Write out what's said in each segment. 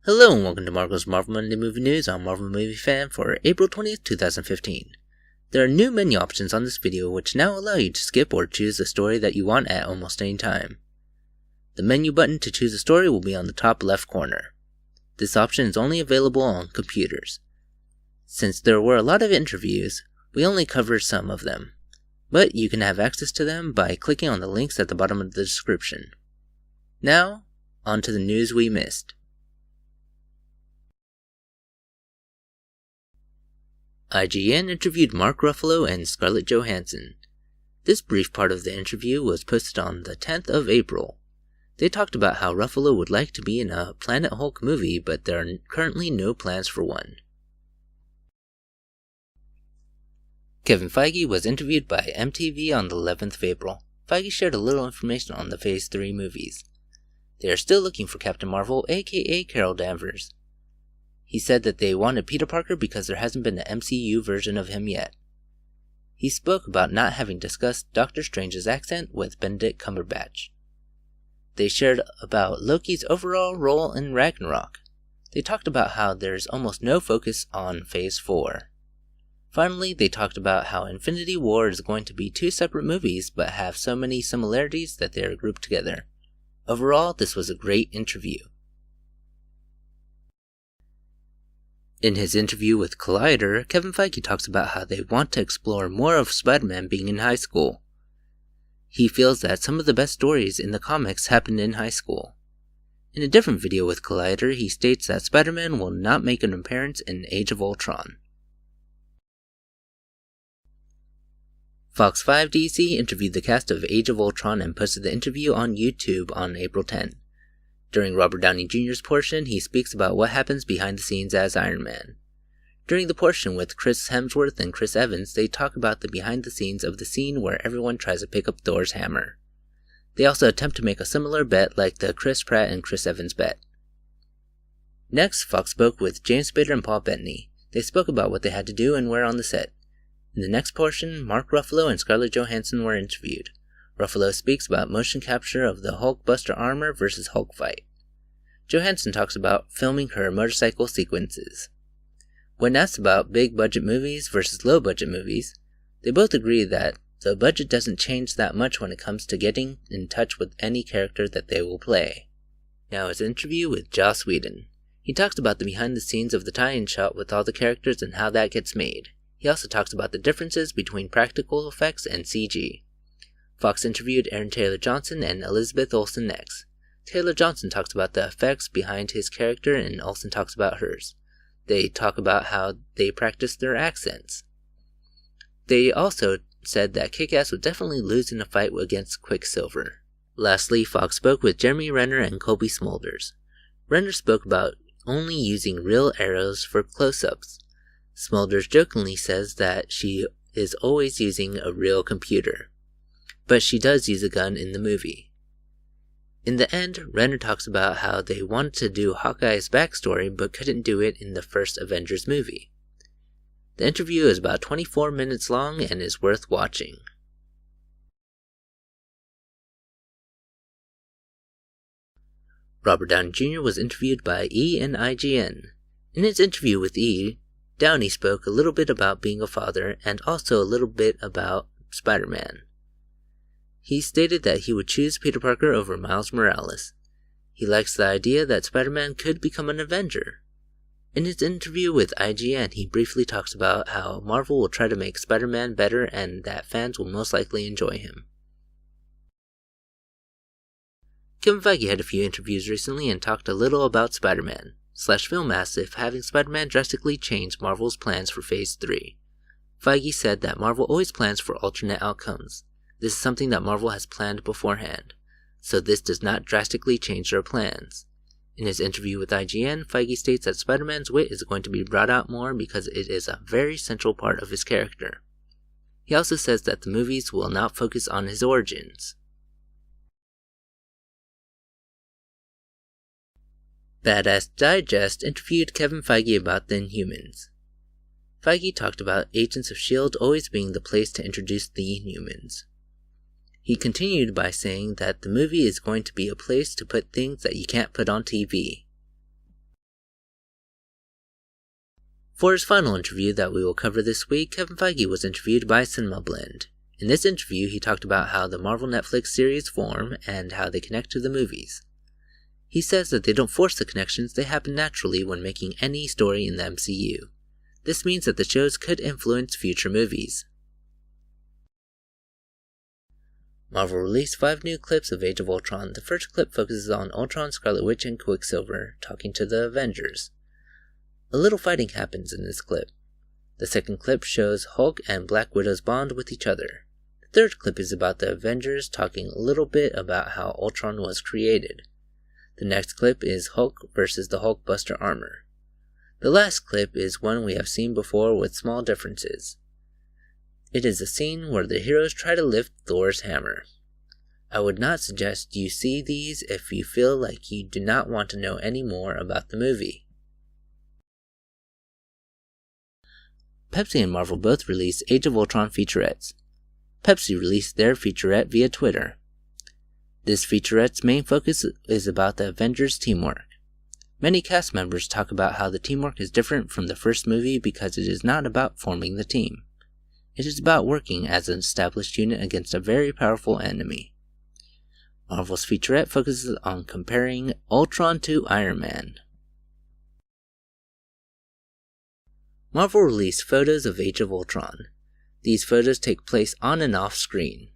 Hello and welcome to Marco's Marvel Monday Movie News on Marvel Movie Fan for April 20th, 2015. There are new menu options on this video which now allow you to skip or choose the story that you want at almost any time. The menu button to choose a story will be on the top left corner. This option is only available on computers. Since there were a lot of interviews, we only covered some of them, but you can have access to them by clicking on the links at the bottom of the description. Now, on to the news we missed. IGN interviewed Mark Ruffalo and Scarlett Johansson. This brief part of the interview was posted on the 10th of April. They talked about how Ruffalo would like to be in a Planet Hulk movie, but there are currently no plans for one. Kevin Feige was interviewed by MTV on the 11th of April. Feige shared a little information on the Phase 3 movies. They are still looking for Captain Marvel, aka Carol Danvers. He said that they wanted Peter Parker because there hasn't been an MCU version of him yet. He spoke about not having discussed Doctor Strange's accent with Benedict Cumberbatch. They shared about Loki's overall role in Ragnarok. They talked about how there's almost no focus on Phase 4. Finally, they talked about how Infinity War is going to be two separate movies but have so many similarities that they are grouped together. Overall, this was a great interview. In his interview with Collider, Kevin Feige talks about how they want to explore more of Spider-Man being in high school. He feels that some of the best stories in the comics happened in high school. In a different video with Collider, he states that Spider-Man will not make an appearance in Age of Ultron. Fox 5 DC interviewed the cast of Age of Ultron and posted the interview on YouTube on April 10. During Robert Downey Jr.'s portion, he speaks about what happens behind the scenes as Iron Man. During the portion with Chris Hemsworth and Chris Evans, they talk about the behind the scenes of the scene where everyone tries to pick up Thor's hammer. They also attempt to make a similar bet like the Chris Pratt and Chris Evans bet. Next, Fox spoke with James Spader and Paul Bettany. They spoke about what they had to do and wear on the set. In the next portion, Mark Ruffalo and Scarlett Johansson were interviewed. Ruffalo speaks about motion capture of the Hulk Buster armor versus Hulk fight. Johansson talks about filming her motorcycle sequences. When asked about big budget movies versus low budget movies, they both agree that the budget doesn't change that much when it comes to getting in touch with any character that they will play. Now his interview with Joss Whedon. He talks about the behind the scenes of the tie-in shot with all the characters and how that gets made. He also talks about the differences between practical effects and CG. Fox interviewed Aaron Taylor Johnson and Elizabeth Olsen next. Taylor Johnson talks about the effects behind his character and Olsen talks about hers. They talk about how they practice their accents. They also said that Kick-Ass would definitely lose in a fight against Quicksilver. Lastly, Fox spoke with Jeremy Renner and Cobie Smulders. Renner spoke about only using real arrows for close-ups. Smulders jokingly says that she is always using a real computer, but she does use a gun in the movie. In the end, Renner talks about how they wanted to do Hawkeye's backstory but couldn't do it in the first Avengers movie. The interview is about 24 minutes long and is worth watching. Robert Downey Jr. was interviewed by E! and IGN. In his interview with E!, Downey spoke a little bit about being a father and also a little bit about Spider-Man. He stated that he would choose Peter Parker over Miles Morales. He likes the idea that Spider-Man could become an Avenger. In his interview with IGN, he briefly talks about how Marvel will try to make Spider-Man better and that fans will most likely enjoy him. Kevin Feige had a few interviews recently and talked a little about Spider-Man. Film asked if having Spider-Man drastically changed Marvel's plans for Phase 3. Feige said that Marvel always plans for alternate outcomes. This is something that Marvel has planned beforehand, so this does not drastically change their plans. In his interview with IGN, Feige states that Spider-Man's wit is going to be brought out more because it is a very central part of his character. He also says that the movies will not focus on his origins. Badass Digest interviewed Kevin Feige about the Inhumans. Feige talked about Agents of S.H.I.E.L.D. always being the place to introduce the Inhumans. He continued by saying that the movie is going to be a place to put things that you can't put on TV. For his final interview that we will cover this week, Kevin Feige was interviewed by CinemaBlend. In this interview, he talked about how the Marvel Netflix series form and how they connect to the movies. He says that they don't force the connections, they happen naturally when making any story in the MCU. This means that the shows could influence future movies. Marvel released 5 new clips of Age of Ultron. The first clip focuses on Ultron, Scarlet Witch, and Quicksilver talking to the Avengers. A little fighting happens in this clip. The second clip shows Hulk and Black Widow's bond with each other. The third clip is about the Avengers talking a little bit about how Ultron was created. The next clip is Hulk versus the Hulkbuster armor. The last clip is one we have seen before with small differences. It is a scene where the heroes try to lift Thor's hammer. I would not suggest you see these if you feel like you do not want to know any more about the movie. Pepsi and Marvel both released Age of Ultron featurettes. Pepsi released their featurette via Twitter. This featurette's main focus is about the Avengers' teamwork. Many cast members talk about how the teamwork is different from the first movie because it is not about forming the team. It is about working as an established unit against a very powerful enemy. Marvel's featurette focuses on comparing Ultron to Iron Man. Marvel released photos of Age of Ultron. These photos take place on and off screen.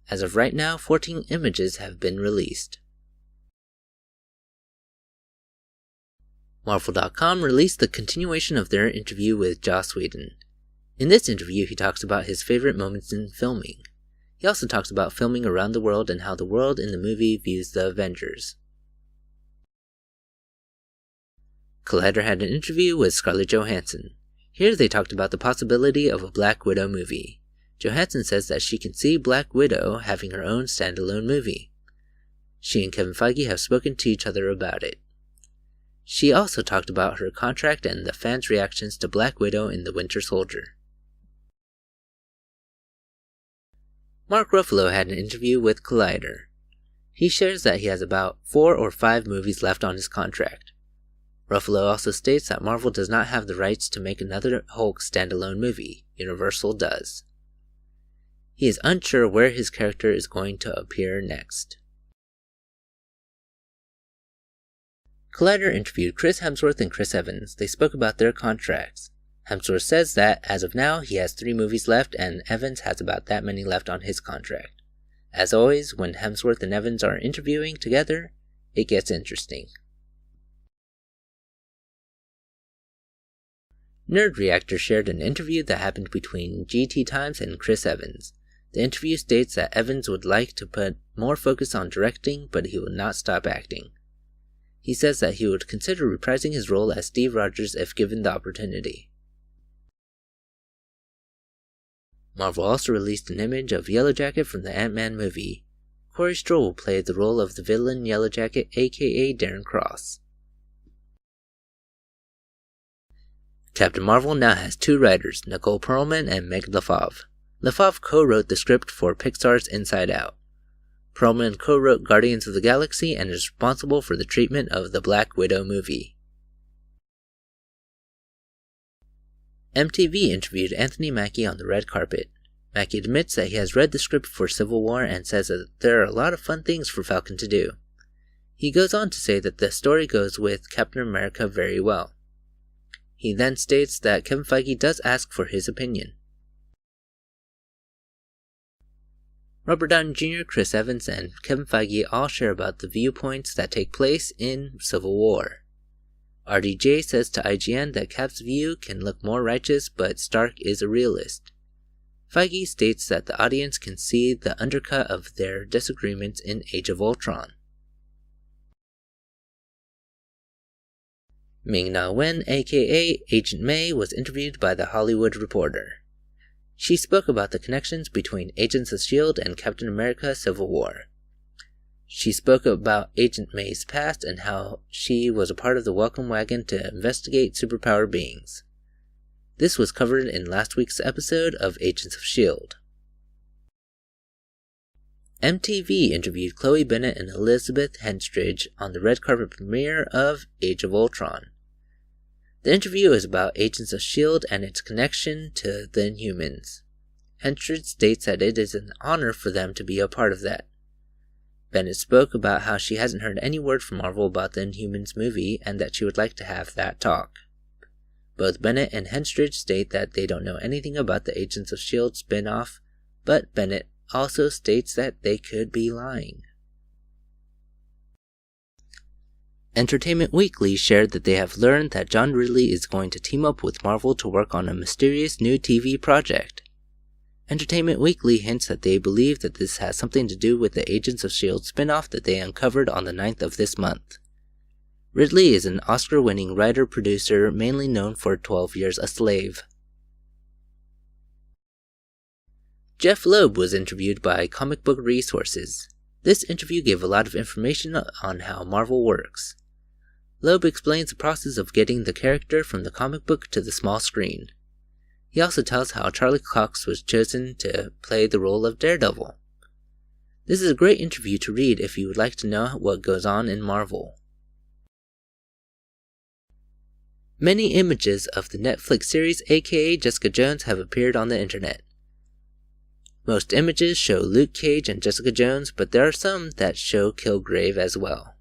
As of right now, 14 images have been released. Marvel.com released the continuation of their interview with Joss Whedon. In this interview, he talks about his favorite moments in filming. He also talks about filming around the world and how the world in the movie views the Avengers. Collider had an interview with Scarlett Johansson. Here they talked about the possibility of a Black Widow movie. Johansson says that she can see Black Widow having her own standalone movie. She and Kevin Feige have spoken to each other about it. She also talked about her contract and the fans' reactions to Black Widow in The Winter Soldier. Mark Ruffalo had an interview with Collider. He shares that he has about 4 or 5 movies left on his contract. Ruffalo also states that Marvel does not have the rights to make another Hulk standalone movie. Universal does. He is unsure where his character is going to appear next. Collider interviewed Chris Hemsworth and Chris Evans. They spoke about their contracts. Hemsworth says that, as of now, he has 3 movies left and Evans has about that many left on his contract. As always, when Hemsworth and Evans are interviewing together, it gets interesting. Nerd Reactor shared an interview that happened between GT Times and Chris Evans. The interview states that Evans would like to put more focus on directing, but he will not stop acting. He says that he would consider reprising his role as Steve Rogers if given the opportunity. Marvel also released an image of Yellowjacket from the Ant-Man movie. Corey Stoll will play the role of the villain Yellowjacket, aka Darren Cross. Captain Marvel now has 2 writers, Nicole Perlman and Meg LaFave. LaFave co-wrote the script for Pixar's Inside Out. Perlman co-wrote Guardians of the Galaxy and is responsible for the treatment of the Black Widow movie. MTV interviewed Anthony Mackie on the red carpet. Mackie admits that he has read the script for Civil War and says that there are a lot of fun things for Falcon to do. He goes on to say that the story goes with Captain America very well. He then states that Kevin Feige does ask for his opinion. Robert Downey Jr., Chris Evans, and Kevin Feige all share about the viewpoints that take place in Civil War. RDJ says to IGN that Cap's view can look more righteous, but Stark is a realist. Feige states that the audience can see the undercut of their disagreements in Age of Ultron. Ming-Na Wen, aka Agent May, was interviewed by The Hollywood Reporter. She spoke about the connections between Agents of S.H.I.E.L.D. and Captain America Civil War. She spoke about Agent May's past and how she was a part of the Welcome Wagon to investigate superpower beings. This was covered in last week's episode of Agents of S.H.I.E.L.D. MTV interviewed Chloe Bennett and Elizabeth Henstridge on the red carpet premiere of Age of Ultron. The interview is about Agents of S.H.I.E.L.D. and its connection to the Inhumans. Henstridge states that it is an honor for them to be a part of that. Bennett spoke about how she hasn't heard any word from Marvel about the Inhumans movie and that she would like to have that talk. Both Bennett and Henstridge state that they don't know anything about the Agents of S.H.I.E.L.D. spin-off, but Bennett also states that they could be lying. Entertainment Weekly shared that they have learned that John Ridley is going to team up with Marvel to work on a mysterious new TV project. Entertainment Weekly hints that they believe that this has something to do with the Agents of S.H.I.E.L.D. spin-off that they uncovered on the 9th of this month. Ridley is an Oscar-winning writer-producer mainly known for 12 Years a Slave. Jeff Loeb was interviewed by Comic Book Resources. This interview gave a lot of information on how Marvel works. Loeb explains the process of getting the character from the comic book to the small screen. He also tells how Charlie Cox was chosen to play the role of Daredevil. This is a great interview to read if you would like to know what goes on in Marvel. Many images of the Netflix series aka Jessica Jones have appeared on the internet. Most images show Luke Cage and Jessica Jones, but there are some that show Kilgrave as well.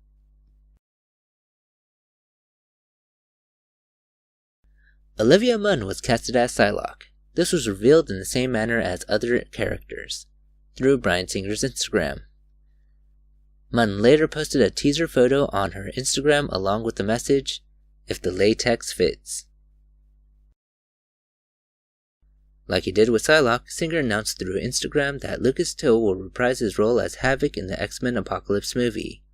Olivia Munn was casted as Psylocke. This was revealed in the same manner as other characters, through Bryan Singer's Instagram. Munn later posted a teaser photo on her Instagram along with the message, "If the latex fits." Like he did with Psylocke, Singer announced through Instagram that Lucas Till will reprise his role as Havoc in the X-Men Apocalypse movie.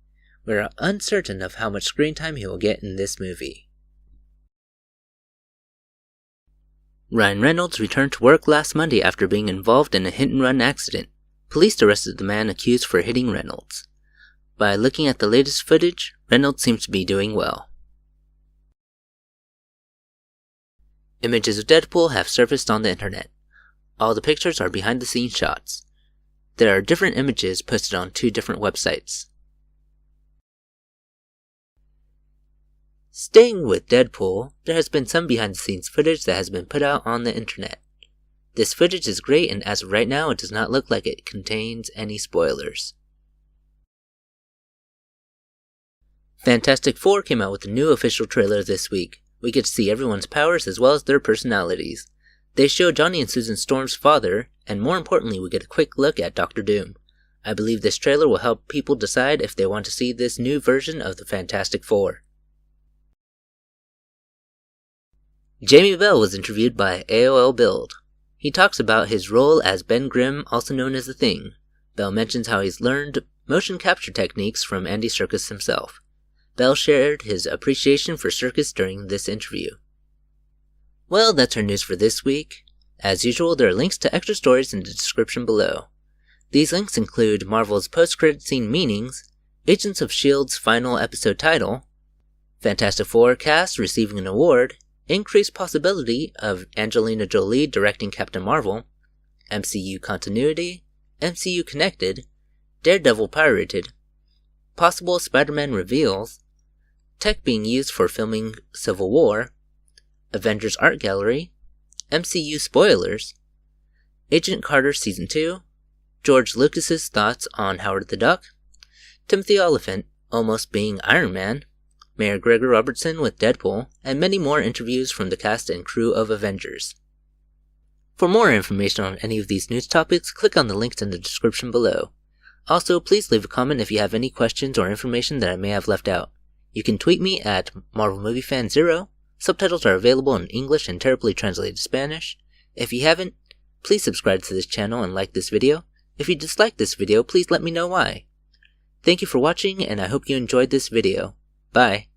We are uncertain of how much screen time he will get in this movie. Ryan Reynolds returned to work last Monday after being involved in a hit-and-run accident. Police arrested the man accused for hitting Reynolds. By looking at the latest footage, Reynolds seems to be doing well. Images of Deadpool have surfaced on the internet. All the pictures are behind-the-scenes shots. There are different images posted on 2 different websites. Staying with Deadpool, there has been some behind-the-scenes footage that has been put out on the internet. This footage is great, and as of right now, it does not look like it contains any spoilers. Fantastic Four came out with a new official trailer this week. We get to see everyone's powers as well as their personalities. They show Johnny and Susan Storm's father, and more importantly, we get a quick look at Dr. Doom. I believe this trailer will help people decide if they want to see this new version of the Fantastic Four. Jamie Bell was interviewed by AOL Build. He talks about his role as Ben Grimm, also known as The Thing. Bell mentions how he's learned motion capture techniques from Andy Serkis himself. Bell shared his appreciation for Serkis during this interview. Well, that's our news for this week. As usual, there are links to extra stories in the description below. These links include Marvel's post-credit scene meanings, Agents of S.H.I.E.L.D.'s final episode title, Fantastic Four cast receiving an award, increased possibility of Angelina Jolie directing Captain Marvel, MCU continuity, MCU connected, Daredevil pirated, possible Spider-Man reveals, tech being used for filming Civil War, Avengers Art Gallery, MCU spoilers, Agent Carter Season 2, George Lucas's thoughts on Howard the Duck, Timothy Olyphant almost being Iron Man, Mayor Gregor Robertson with Deadpool, and many more interviews from the cast and crew of Avengers. For more information on any of these news topics, click on the links in the description below. Also, please leave a comment if you have any questions or information that I may have left out. You can tweet me at MarvelMovieFan0. Subtitles are available in English and terribly translated Spanish. If you haven't, please subscribe to this channel and like this video. If you dislike this video, please let me know why. Thank you for watching, and I hope you enjoyed this video. Bye.